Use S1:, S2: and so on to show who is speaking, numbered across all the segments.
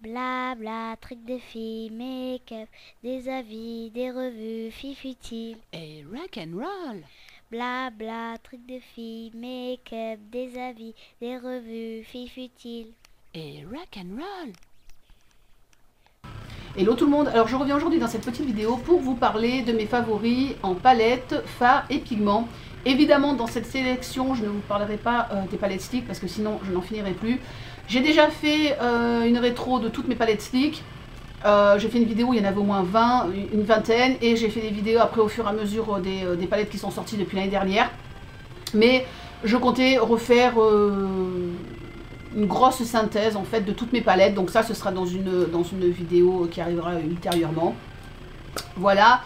S1: Blabla, trucs de filles, make-up, des avis, des revues, filles futiles.
S2: Et rock and roll.
S1: Blabla, trucs de filles, make-up, des avis, des revues, filles futiles.
S2: Et rock and roll.
S3: Hello tout le monde, alors je reviens aujourd'hui dans cette petite vidéo pour vous parler de mes favoris en palette, fards et pigments. Évidemment dans cette sélection je ne vous parlerai pas des palettes slick parce que sinon je n'en finirai plus. J'ai déjà fait une rétro de toutes mes palettes slick. J'ai fait une vidéo où il y en avait au moins 20, une vingtaine, et j'ai fait des vidéos après au fur et à mesure des palettes qui sont sorties depuis l'année dernière. Mais je comptais refaire une grosse synthèse en fait de toutes mes palettes, donc ça ce sera dans une vidéo qui arrivera ultérieurement. Voilà.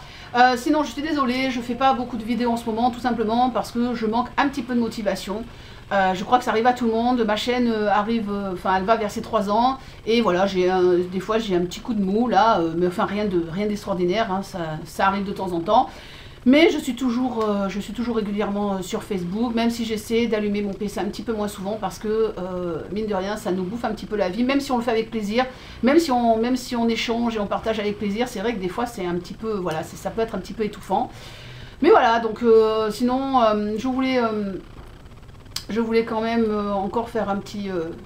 S3: Sinon je suis désolée, je fais pas beaucoup de vidéos en ce moment, tout simplement parce que je manque un petit peu de motivation. Je crois que ça arrive à tout le monde, ma chaîne arrive, enfin elle va vers ses 3 ans, et voilà, des fois j'ai un petit coup de mou là, mais enfin rien d'extraordinaire, hein, ça arrive de temps en temps. Mais je suis toujours régulièrement sur Facebook, même si j'essaie d'allumer mon PC un petit peu moins souvent parce que, mine de rien, ça nous bouffe un petit peu la vie, même si on le fait avec plaisir, même si on échange et on partage avec plaisir, c'est vrai que des fois c'est un petit peu, voilà, ça peut être un petit peu étouffant. Mais voilà, donc sinon, je voulais quand même encore faire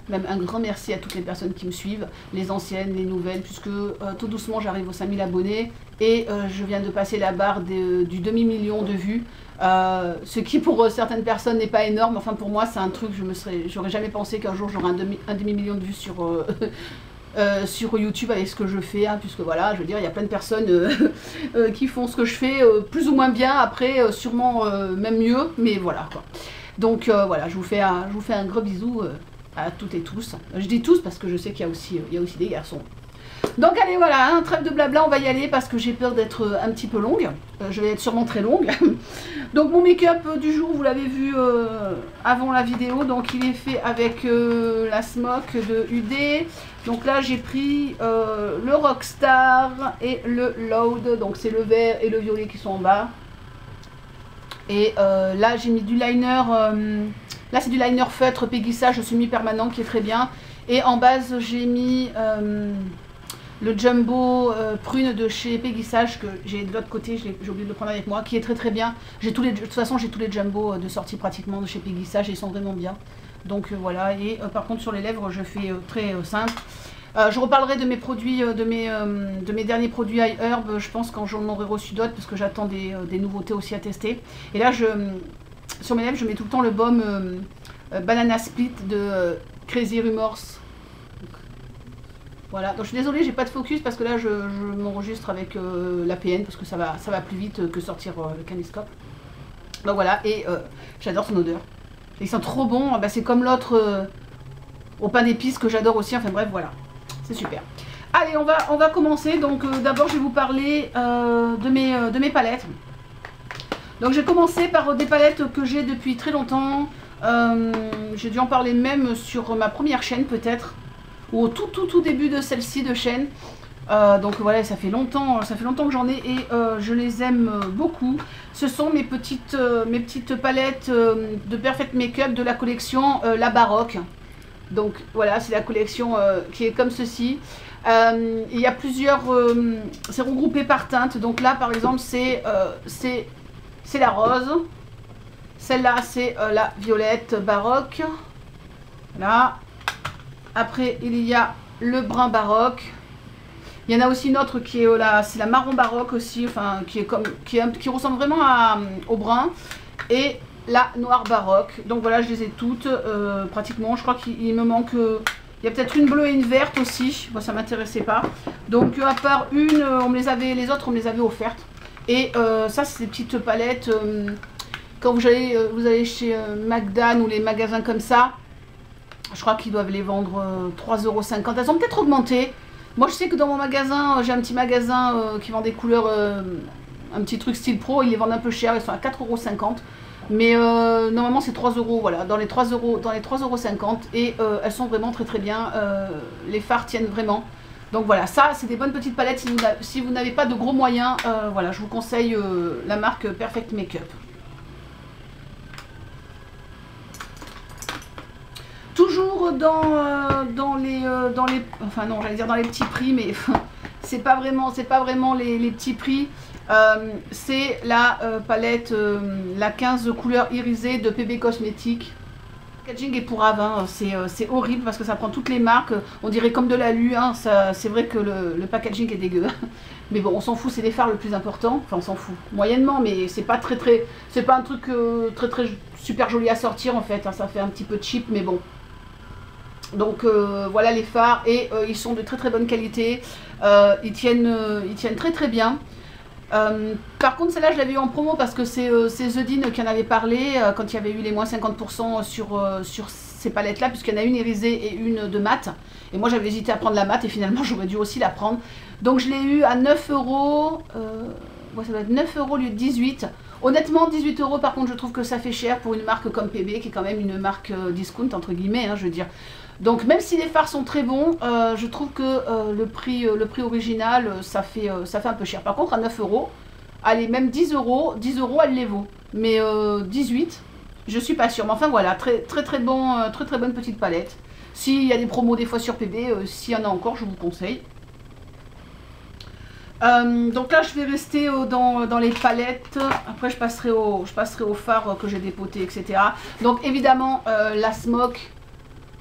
S3: même un grand merci à toutes les personnes qui me suivent, les anciennes, les nouvelles, puisque tout doucement j'arrive aux 5000 abonnés et je viens de passer la barre du demi-million de vues, ce qui pour certaines personnes n'est pas énorme, enfin pour moi c'est un truc, j'aurais jamais pensé qu'un jour j'aurais un demi-million de vues sur YouTube avec ce que je fais, hein, puisque voilà, je veux dire, il y a plein de personnes qui font ce que je fais plus ou moins bien, après sûrement même mieux, mais voilà quoi. Donc voilà, je vous fais un gros bisou à toutes et tous. Je dis tous parce que je sais qu'il y a aussi des garçons. Donc allez, voilà, trêve de blabla, on va y aller parce que j'ai peur d'être un petit peu longue. Je vais être sûrement très longue. Donc mon make-up du jour, vous l'avez vu avant la vidéo. Donc il est fait avec la Smoke de UD. Donc là j'ai pris le Rockstar et le Loud. Donc c'est le vert et le violet qui sont en bas. Et là j'ai mis du liner, là c'est du liner feutre Peggy-Sage semi-permanent qui est très bien. Et en base j'ai mis le Jumbo prune de chez Peggy-Sage que j'ai de l'autre côté, j'ai oublié de le prendre avec moi, qui est très très bien. De toute façon j'ai tous les Jumbo de sortie pratiquement de chez Peggy-Sage et ils sont vraiment bien. Donc voilà, et par contre sur les lèvres je fais très simple. Je reparlerai de mes produits, de mes derniers produits iHerb, je pense quand j'en aurai reçu d'autres, parce que j'attends des nouveautés aussi à tester. Et là, sur mes lèvres, je mets tout le temps le baume Banana Split de Crazy Rumors. Voilà, donc je suis désolée, j'ai pas de focus parce que là, je m'enregistre avec l'APN, parce que ça va plus vite que sortir le caméscope. Donc voilà, et j'adore son odeur. Ils sont trop bons, bah, c'est comme l'autre au pain d'épices que j'adore aussi, enfin bref, voilà. C'est super. Allez, on va commencer. Donc d'abord, je vais vous parler de mes palettes. Donc j'ai commencé par des palettes que j'ai depuis très longtemps. J'ai dû en parler même sur ma première chaîne peut-être. Ou au tout début de celle-ci de chaîne. Donc voilà, ça fait longtemps que j'en ai et je les aime beaucoup. Ce sont mes petites palettes de Perfect Makeup de la collection La Baroque. Donc voilà, c'est la collection qui est comme ceci. Il y a plusieurs, c'est regroupé par teinte. Donc là par exemple c'est la rose. Celle-là c'est la violette baroque. Là. Après il y a le brun baroque. Il y en a aussi une autre qui est là, c'est la marron baroque aussi, enfin qui ressemble vraiment au brun. Et la noire baroque. Donc voilà, je les ai toutes pratiquement. Je crois qu'il me manque, il y a peut-être une bleue et une verte aussi. Bon, ça m'intéressait pas. Donc à part une, les autres on me les avait offertes. Et ça c'est des petites palettes. Quand vous allez chez Magdan ou les magasins comme ça, je crois qu'ils doivent les vendre 3,50 €. Elles ont peut-être augmenté. Moi je sais que dans mon magasin, j'ai un petit magasin qui vend des couleurs, un petit truc style pro, ils les vendent un peu cher, ils sont à 4,50 €. Mais normalement c'est 3 €, voilà, dans les 3,50 €, et elles sont vraiment très très bien, les fards tiennent vraiment. Donc voilà, ça c'est des bonnes petites palettes si vous n'avez pas de gros moyens, voilà, je vous conseille la marque Perfect Makeup. Toujours enfin non, j'allais dire dans les petits prix, mais c'est pas vraiment les petits prix. C'est la palette, la 15 couleurs irisées de PB Cosmétiques. Le packaging est pourrave, hein. C'est horrible parce que ça prend toutes les marques, on dirait comme de l'alu, hein. C'est vrai que le packaging est dégueu. Mais bon, on s'en fout, c'est les fards le plus important. Enfin, on s'en fout moyennement, mais c'est pas c'est pas un truc très super joli à sortir en fait, hein. Ça fait un petit peu cheap, mais bon. Donc voilà les fards, et ils sont de très bonne qualité. Ils tiennent très bien. Par contre, celle-là, je l'avais eu en promo parce que c'est The Dean qui en avait parlé quand il y avait eu les moins 50% sur ces palettes-là, puisqu'il y en a une irisée et une de mat. Et moi, j'avais hésité à prendre la mat et finalement, j'aurais dû aussi la prendre. Donc, je l'ai eu à 9 €. Ouais, ça doit être 9 € au lieu de 18. Honnêtement, 18 € par contre, je trouve que ça fait cher pour une marque comme PB, qui est quand même une marque discount, entre guillemets, hein, je veux dire. Donc même si les fards sont très bons, je trouve que le prix original, ça fait un peu cher. Par contre, à 9 €, allez, même 10 €, 10 €, elle les vaut. Mais 18, je suis pas sûre. Mais enfin voilà, très bonne petite palette. S'il y a des promos des fois sur PB, s'il y en a encore, je vous conseille. Donc là, je vais rester dans les palettes. Après, je passerai au fard que j'ai dépoté, etc. Donc évidemment, la Smoke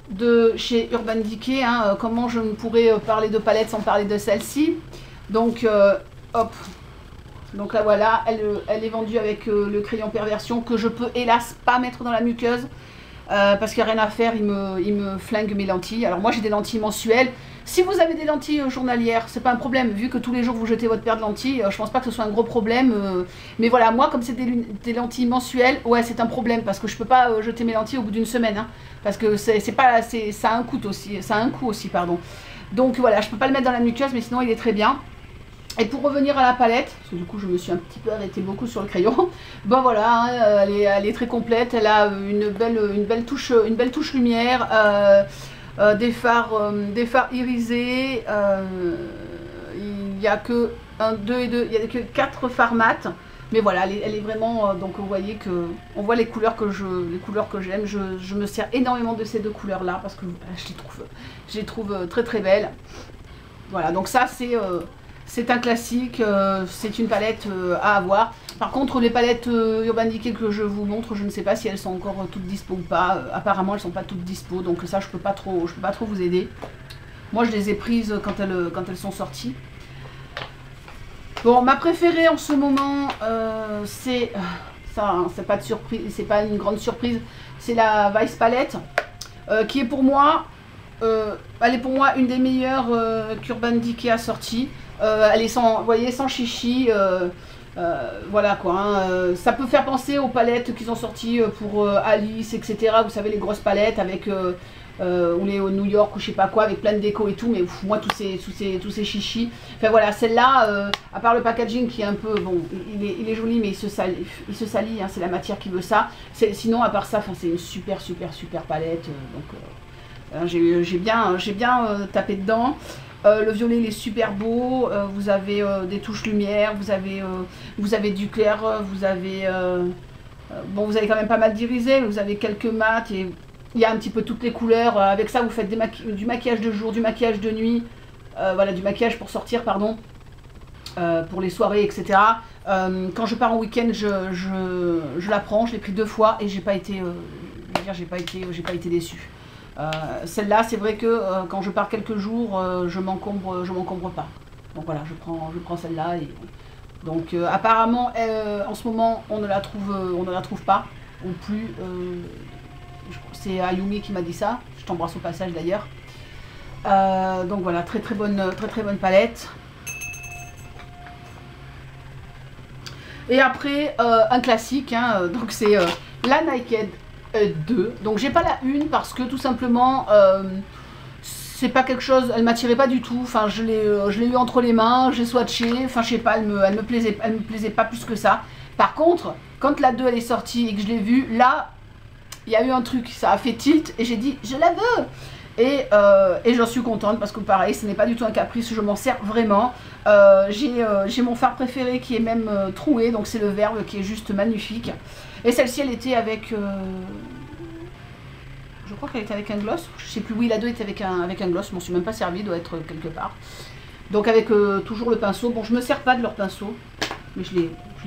S3: de chez Urban Decay, hein. Comment je ne pourrais parler de palette sans parler de celle-ci. Donc hop, donc là voilà, elle est vendue avec le crayon perversion que je peux hélas pas mettre dans la muqueuse parce qu'il n'y a rien à faire, il me flingue mes lentilles. Alors moi j'ai des lentilles mensuelles. Si vous avez des lentilles journalières, c'est pas un problème, vu que tous les jours vous jetez votre paire de lentilles, je pense pas que ce soit un gros problème. Mais voilà, moi comme c'est des lentilles mensuelles, ouais c'est un problème parce que je peux pas jeter mes lentilles au bout d'une semaine, hein, parce que ça a un coût aussi, pardon. Donc voilà, je peux pas le mettre dans la muqueuse, mais sinon il est très bien. Et pour revenir à la palette, parce que du coup je me suis un petit peu arrêtée beaucoup sur le crayon, ben voilà, hein, elle est très complète, elle a une belle touche lumière. Des fards irisés, il n'y a que 1, 2 et 2, il n'y a que 4 fards mat, mais voilà, elle est vraiment, donc vous voyez que, on voit les couleurs que j'aime, je me sers énormément de ces deux couleurs là, parce que je les trouve très belles. Voilà, donc ça c'est un classique, c'est une palette à avoir. Par contre, les palettes Urban Decay que je vous montre, je ne sais pas si elles sont encore toutes dispo ou pas. Apparemment, elles sont pas toutes dispo, donc ça, je peux pas trop vous aider. Moi, je les ai prises quand elles sont sorties. Bon, ma préférée en ce moment, c'est ça, hein, c'est pas de surprise, c'est pas une grande surprise. C'est la Vice Palette, qui est pour moi, elle est pour moi une des meilleures qu'Urban Decay a sorti. Elle est sans, vous voyez, sans chichi. Voilà quoi, hein. Ça peut faire penser aux palettes qu'ils ont sorties pour Alice, etc. Vous savez, les grosses palettes avec ou les New York ou je sais pas quoi, avec plein de déco et tout. Mais moi, tous ces chichis. Enfin voilà, celle-là, à part le packaging qui est un peu bon, il est joli, mais il se salit, hein, c'est la matière qui veut ça. Sinon, à part ça, c'est une super palette. Donc j'ai bien tapé dedans. Le violet il est super beau, vous avez des touches lumière, vous avez du clair, vous avez quand même pas mal d'irisé, vous avez quelques mats et il y a un petit peu toutes les couleurs. Avec ça vous faites du maquillage de jour, du maquillage de nuit, voilà, du maquillage pour sortir, pardon, pour les soirées, etc. Quand je pars en week-end, je la prends, je l'ai pris 2 fois et j'ai pas été déçue. Celle-là, c'est vrai que quand je pars quelques jours, je m'encombre pas. Donc voilà, je prends celle-là. Donc apparemment, en ce moment, on ne la trouve pas, ou plus. C'est Ayumi qui m'a dit ça. Je t'embrasse au passage d'ailleurs. Donc voilà, très bonne palette. Et après, un classique, hein, donc c'est la Naked 2. Donc j'ai pas la 1 parce que tout simplement c'est pas quelque chose, elle m'attirait pas du tout. Enfin je l'ai eu entre les mains, j'ai swatché, enfin je sais pas, elle me plaisait pas plus que ça. Par contre, quand la 2 elle est sortie et que je l'ai vue, là il y a eu un truc, ça a fait tilt et j'ai dit je la veux. Et j'en suis contente parce que pareil, ce n'est pas du tout un caprice, je m'en sers vraiment. J'ai mon fard préféré qui est même troué, donc c'est le Verve qui est juste magnifique. Et celle-ci elle était avec, je crois qu'elle était avec un gloss. Je sais plus, oui, la 2 était avec un gloss. Je m'en suis même pas servi, doit être quelque part. Donc avec toujours le pinceau. Bon, je me sers pas de leur pinceau, mais je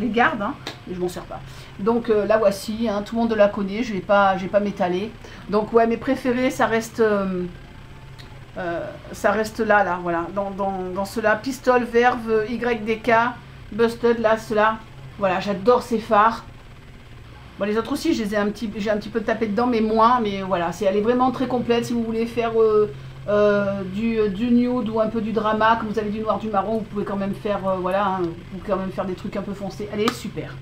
S3: les garde, hein, mais je m'en sers pas. Donc la voici, hein, tout le monde la connaît, je vais pas m'étaler. Donc ouais, mes préférés, ça reste là, voilà, dans cela, Pistol, Verve, YDK, Busted, là, cela. Voilà, j'adore ces fards. Bon, les autres aussi, j'ai un petit peu tapé dedans, mais moins. Mais voilà, elle est vraiment très complète. Si vous voulez faire du nude ou un peu du drama, comme vous avez du noir, du marron, vous pouvez quand même faire, voilà, hein, vous pouvez quand même faire des trucs un peu foncés. Elle est super.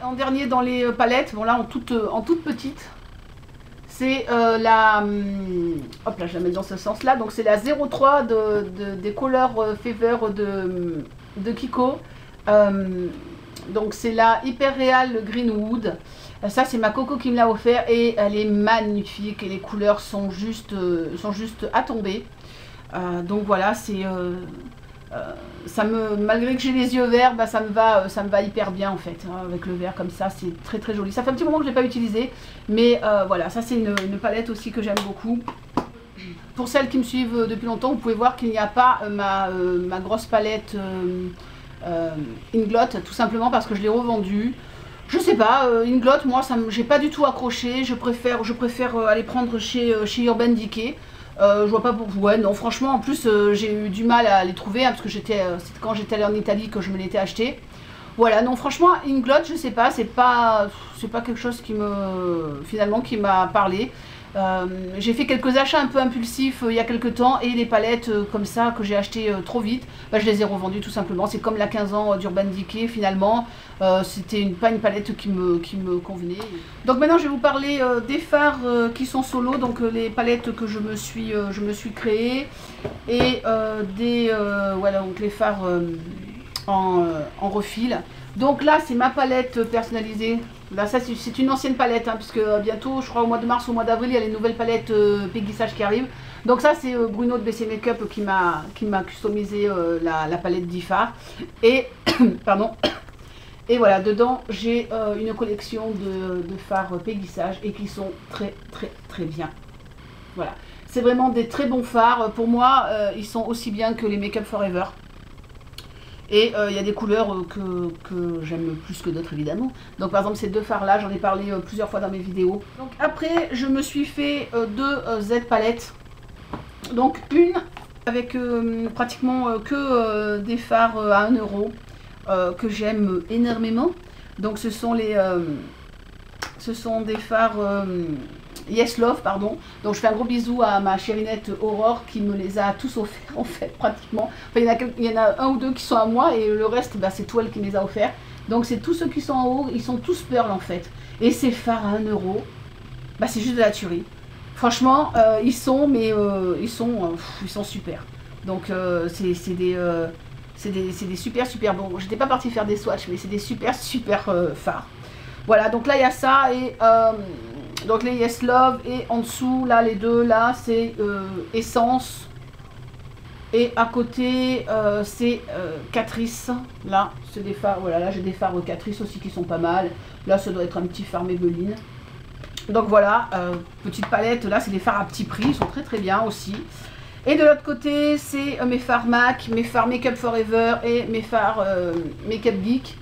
S3: En dernier, dans les palettes, bon là, en toute petite, c'est hop là, je la mets dans ce sens-là. Donc c'est la 03 des Color Fever de Kiko. Donc c'est la Hyper Real Greenwood. Ça c'est ma Coco qui me l'a offert et elle est magnifique et les couleurs sont juste à tomber. Donc voilà, c'est malgré que j'ai les yeux verts, bah, ça me va hyper bien en fait, hein, avec le vert comme ça, c'est très très joli. Ça fait un petit moment que je l'ai pas utilisé, mais voilà, ça c'est une palette aussi que j'aime beaucoup. Pour celles qui me suivent depuis longtemps, vous pouvez voir qu'il n'y a pas ma grosse palette Inglot, tout simplement parce que je l'ai revendue. Je sais pas, Inglot, moi, j'ai pas du tout accroché. Je préfère aller prendre chez Urban Decay. Je vois pas pour vous. Ouais, non, franchement, en plus, j'ai eu du mal à les trouver, hein, parce que c'était quand j'étais allée en Italie que je me l'étais acheté. Voilà, non, franchement, Inglot, je sais pas, c'est pas quelque chose qui m'a parlé. J'ai fait quelques achats un peu impulsifs il y a quelques temps et les palettes comme ça que j'ai acheté trop vite, bah, je les ai revendues tout simplement. C'est comme la 15 ans d'Urban Decay finalement, c'était pas une palette qui me convenait. Donc maintenant je vais vous parler des fards qui sont solo, donc les palettes que je me suis créées et voilà, donc les fards en refil. Donc là c'est ma palette personnalisée. Là ça c'est une ancienne palette, hein, puisque bientôt, je crois au mois de mars ou au mois d'avril, il y a les nouvelles palettes Peggy Sage qui arrivent. Donc ça c'est Bruno de BC Makeup qui m'a customisé la palette d'IFA. Et pardon. Et voilà, dedans j'ai une collection de fards Peggy Sage et qui sont très très très bien. Voilà, c'est vraiment des très bons fards. Pour moi, ils sont aussi bien que les Make Up Forever. Et il y a des couleurs que j'aime plus que d'autres évidemment. Donc par exemple ces deux fards là, j'en ai parlé plusieurs fois dans mes vidéos. Donc après je me suis fait deux Z palettes. Donc une avec pratiquement que des fards à 1 euro que j'aime énormément. Donc ce sont des fards Yes Love, pardon. Donc je fais un gros bisou à ma chérinette Aurore qui me les a tous offerts en fait pratiquement. Enfin il y en a un ou deux qui sont à moi et le reste bah, c'est tout elle qui me les a offerts. Donc c'est tous ceux qui sont en haut, ils sont tous Pearl en fait. Et ces fards à 1 euro, bah c'est juste de la tuerie. Franchement ils sont super. Donc c'est des super bon. J'étais pas partie faire des swatchs mais c'est des super fards. Voilà, donc là il y a ça et donc les Yes Love et en dessous là les deux là c'est Essence et à côté c'est Catrice. Là c'est des fards, voilà, là j'ai des fards Catrice aussi qui sont pas mal. Là ça doit être un petit fard Maybelline. Donc voilà, petite palette, là c'est des fards à petit prix, ils sont très très bien aussi. Et de l'autre côté c'est mes fards MAC, mes fards Make Up Forever et mes fards Make Up Geek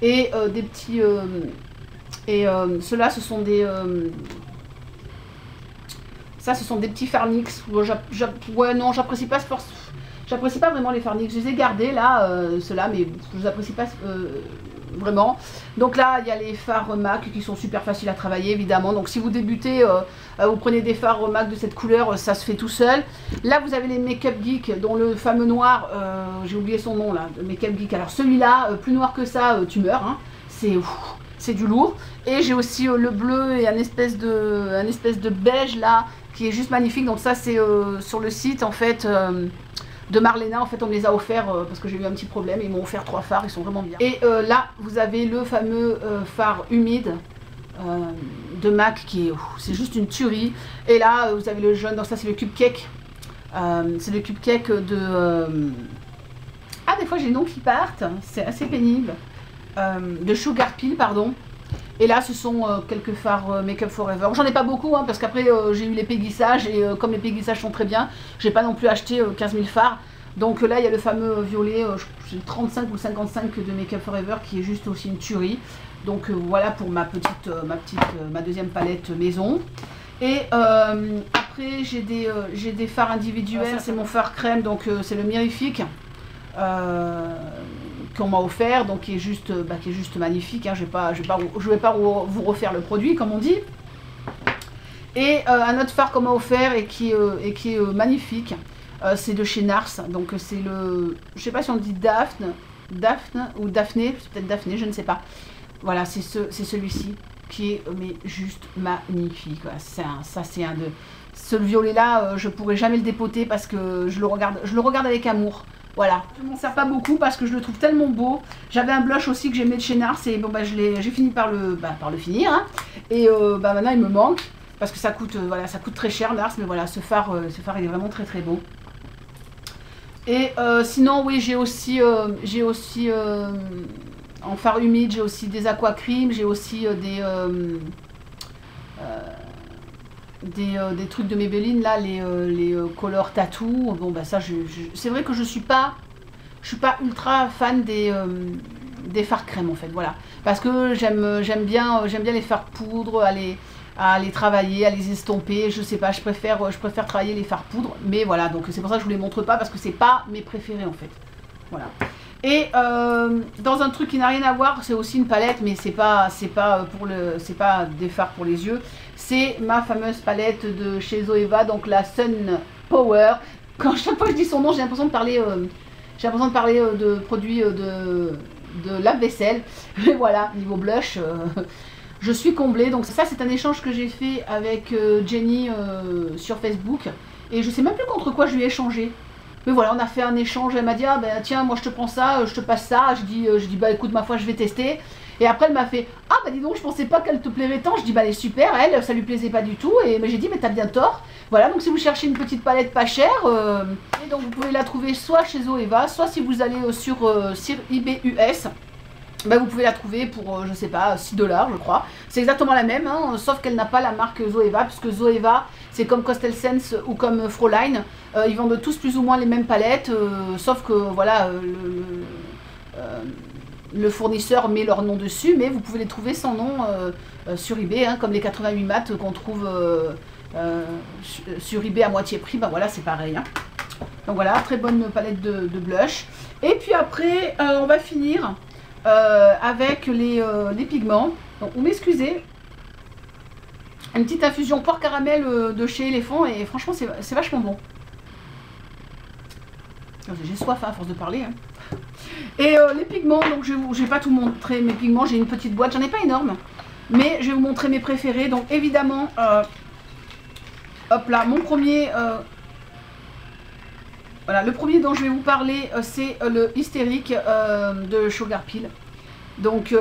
S3: et des petits ceux-là ce sont des ce sont des petits fards NYX. Ouais non, j'apprécie pas vraiment les fards NYX. Je les ai gardés là, ceux-là, mais je les apprécie pas vraiment. Donc là il y a les fards MAC qui sont super faciles à travailler évidemment. Donc si vous débutez, vous prenez des fards MAC de cette couleur, ça se fait tout seul. Là vous avez les Make Up Geek dont le fameux noir, j'ai oublié son nom là, de Make Up Geek. Alors celui-là, plus noir que ça, tu meurs, hein. C'est du lourd. Et j'ai aussi le bleu et un espèce de beige là qui est juste magnifique. Donc ça c'est sur le site en fait de Marlena. En fait on me les a offerts parce que j'ai eu un petit problème. Ils m'ont offert 3 fards, ils sont vraiment bien. Et là vous avez le fameux fard humide de MAC qui est c'est juste une tuerie. Et là vous avez le jaune, donc ça c'est le Cupcake. C'est le Cupcake de ah des fois j'ai les noms qui partent, c'est assez pénible. De Sugar Peel pardon. Et là, ce sont quelques fards Make Up For Ever. J'en ai pas beaucoup, hein, parce qu'après, j'ai eu les péguissages, et comme les péguissages sont très bien, j'ai pas non plus acheté 15 000 fards. Donc là, il y a le fameux violet, j'ai 35 ou 55 de Make Up For Ever, qui est juste aussi une tuerie. Donc voilà pour ma deuxième palette maison. Et après, j'ai des fards individuels. C'est mon fard crème, donc c'est le Mirifique. Qu'on m'a offert, donc qui est juste magnifique, hein. Je vais pas vous refaire le produit comme on dit. Et un autre fard qu'on m'a offert et qui est magnifique, c'est de chez Nars, donc c'est le, je sais pas si on dit Daphne ou Daphné, c'est peut-être Daphné, je ne sais pas. Voilà, c'est celui-ci qui est mais juste magnifique. Ça c'est un de, ce violet là, je pourrais jamais le dépoter parce que je le regarde avec amour. Voilà, je ne m'en sers pas beaucoup parce que je le trouve tellement beau. J'avais un blush aussi que j'aimais de chez Nars et bon bah j'ai fini par le finir, hein. Et maintenant il me manque parce que ça coûte ça coûte très cher Nars, mais voilà, ce phare il est vraiment très très beau. Et sinon oui, j'ai aussi en fard humide, j'ai aussi des aqua cream, j'ai aussi des trucs de Maybelline là, les color tattoo. Bon bah ça, c'est vrai que je suis pas ultra fan des fards crème en fait, voilà, parce que j'aime bien les fards poudre, à les travailler, à les estomper, je sais pas, je préfère travailler les fards poudre, mais voilà, donc c'est pour ça que je vous les montre pas, parce que c'est pas mes préférés en fait, voilà. Et dans un truc qui n'a rien à voir, c'est aussi une palette, mais c'est pas des fards pour les yeux. C'est ma fameuse palette de chez Zoeva, donc la Sun Power. Chaque fois que je dis son nom, j'ai l'impression de parler de produits de lave-vaisselle. Mais voilà, niveau blush, je suis comblée. Donc ça, c'est un échange que j'ai fait avec Jenny sur Facebook. Et je sais même plus contre quoi je lui ai échangé. Mais voilà, on a fait un échange, elle m'a dit, ah ben tiens, moi je te prends ça, je te passe ça, je dis bah écoute, ma foi, je vais tester. Et après elle m'a fait, ah bah dis donc, je pensais pas qu'elle te plairait tant, je dis bah elle est super, elle, ça lui plaisait pas du tout, mais j'ai dit, mais t'as bien tort. Voilà, donc si vous cherchez une petite palette pas chère, et donc vous pouvez la trouver soit chez Zoeva, soit si vous allez sur eBay US, bah vous pouvez la trouver pour, je sais pas, 6 $, je crois. C'est exactement la même, hein, sauf qu'elle n'a pas la marque Zoeva, puisque Zoeva, c'est comme Costel Sense ou comme Fräulein. Ils vendent tous plus ou moins les mêmes palettes, sauf que, voilà, le fournisseur met leur nom dessus, mais vous pouvez les trouver sans nom sur eBay, hein, comme les 88 mat qu'on trouve sur eBay à moitié prix, bah voilà, c'est pareil, hein. Donc voilà, très bonne palette de blush. Et puis après, on va finir avec les pigments. Donc vous m'excusez, une petite infusion poire caramel de chez Elephant, et franchement c'est vachement bon. J'ai soif à force de parler, hein. Et les pigments, donc je vais pas tout montrer mes pigments, j'ai une petite boîte, j'en ai pas énorme, mais je vais vous montrer mes préférés. Donc évidemment, hop là, mon premier, voilà, le premier dont je vais vous parler, c'est le Hystérique de Sugar Peel. Donc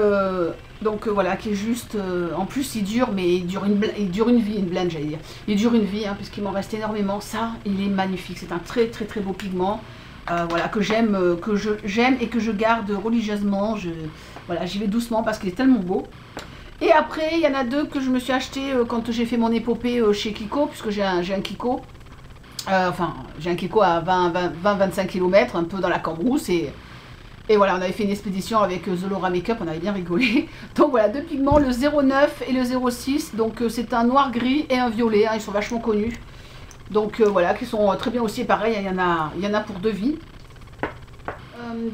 S3: voilà, qui est juste, en plus il dure, mais il dure une vie, une blend j'allais dire. Il dure une vie, hein, puisqu'il m'en reste énormément. Ça, il est magnifique, c'est un très très très beau pigment. Voilà, que j'aime et que je garde religieusement. Voilà, j'y vais doucement parce qu'il est tellement beau. Et après, il y en a deux que je me suis acheté quand j'ai fait mon épopée chez Kiko, puisque j'ai un Kiko. Enfin, j'ai un Kiko à 20-25 km, un peu dans la cambrousse. Et voilà, on avait fait une expédition avec Zolora Makeup, on avait bien rigolé. Donc voilà, deux pigments, le 09 et le 06. Donc c'est un noir gris et un violet, hein, ils sont vachement connus. Donc voilà, qui sont très bien aussi, pareil, il y en a pour deux vies.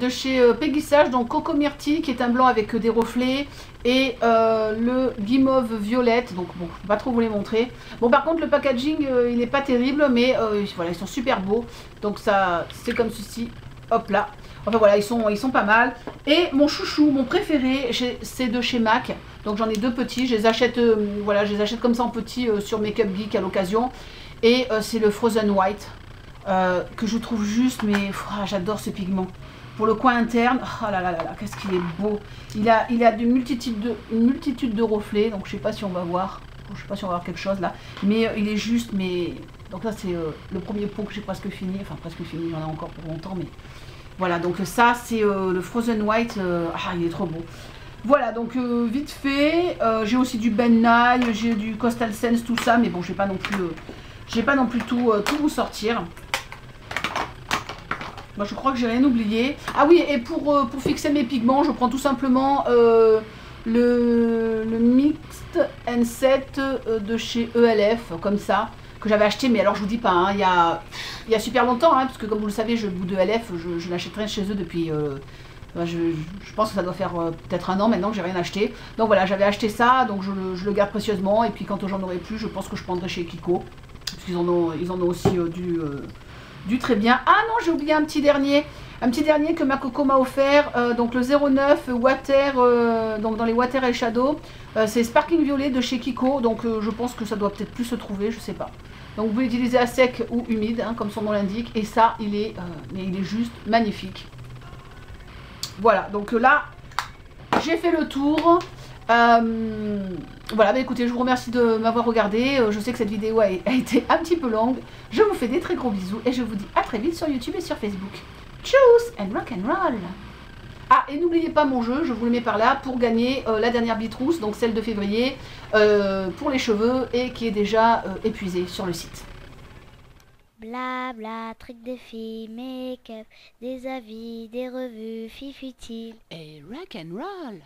S3: De chez Peggy Sage, donc Coco Myrtille, qui est un blanc avec des reflets, et le guimauve violette. Donc bon, je ne peux pas trop vous les montrer. Bon, par contre le packaging il n'est pas terrible, mais voilà, ils sont super beaux. Donc ça, c'est comme ceci, hop là. Enfin voilà, ils sont pas mal. Et mon chouchou, mon préféré, c'est de chez MAC. Donc j'en ai deux petits, je les achète, voilà, je les achète comme ça en petit sur Makeup Geek à l'occasion. Et c'est le Frozen White, que je trouve juste, mais j'adore ce pigment. Pour le coin interne, oh là là là là, qu'est-ce qu'il est beau. Il a une multitude de reflets, donc je sais pas si on va voir. Je sais pas si on va voir quelque chose là. Mais il est juste, mais... Donc ça c'est le premier pot que j'ai presque fini. Enfin presque fini, j'en ai encore pour longtemps, mais... Voilà, donc ça c'est le Frozen White, il est trop beau. Voilà, donc vite fait, j'ai aussi du Ben Nye, j'ai du Coastal Sense, tout ça, mais bon, j'ai pas non plus tout vous sortir. Moi, je crois que j'ai rien oublié. Ah oui, et pour fixer mes pigments, je prends tout simplement le Mixed N7 de chez ELF, comme ça, que j'avais acheté, mais alors je vous dis pas, hein, il y a super longtemps, hein, parce que comme vous le savez, au bout de ELF, je n'achète rien chez eux depuis... je pense que ça doit faire peut-être un an maintenant que j'ai rien acheté. Donc voilà, j'avais acheté ça, donc je le garde précieusement, et puis quand j'en aurai plus, je pense que je prendrai chez Kiko, parce qu'ils en ont aussi du très bien. Ah non, j'ai oublié un petit dernier que ma coco m'a offert, donc le 09 Water, donc dans les Water et Shadow, c'est Sparkling Violet de chez Kiko, donc je pense que ça doit peut-être plus se trouver, je sais pas. Donc vous pouvez l'utiliser à sec ou humide, hein, comme son nom l'indique, et ça, il est juste magnifique. Voilà, donc là, j'ai fait le tour. Voilà, bah écoutez, je vous remercie de m'avoir regardé. Je sais que cette vidéo a été un petit peu longue. Je vous fais des très gros bisous et je vous dis à très vite sur YouTube et sur Facebook. Tchuss and rock and roll. Ah, et n'oubliez pas mon jeu, je vous le mets par là, pour gagner la dernière bitrousse, donc celle de février, pour les cheveux, et qui est déjà épuisée sur le site.
S1: Blabla, truc de filles, make-up, des avis, des revues, filles futiles.
S2: Et rock and roll.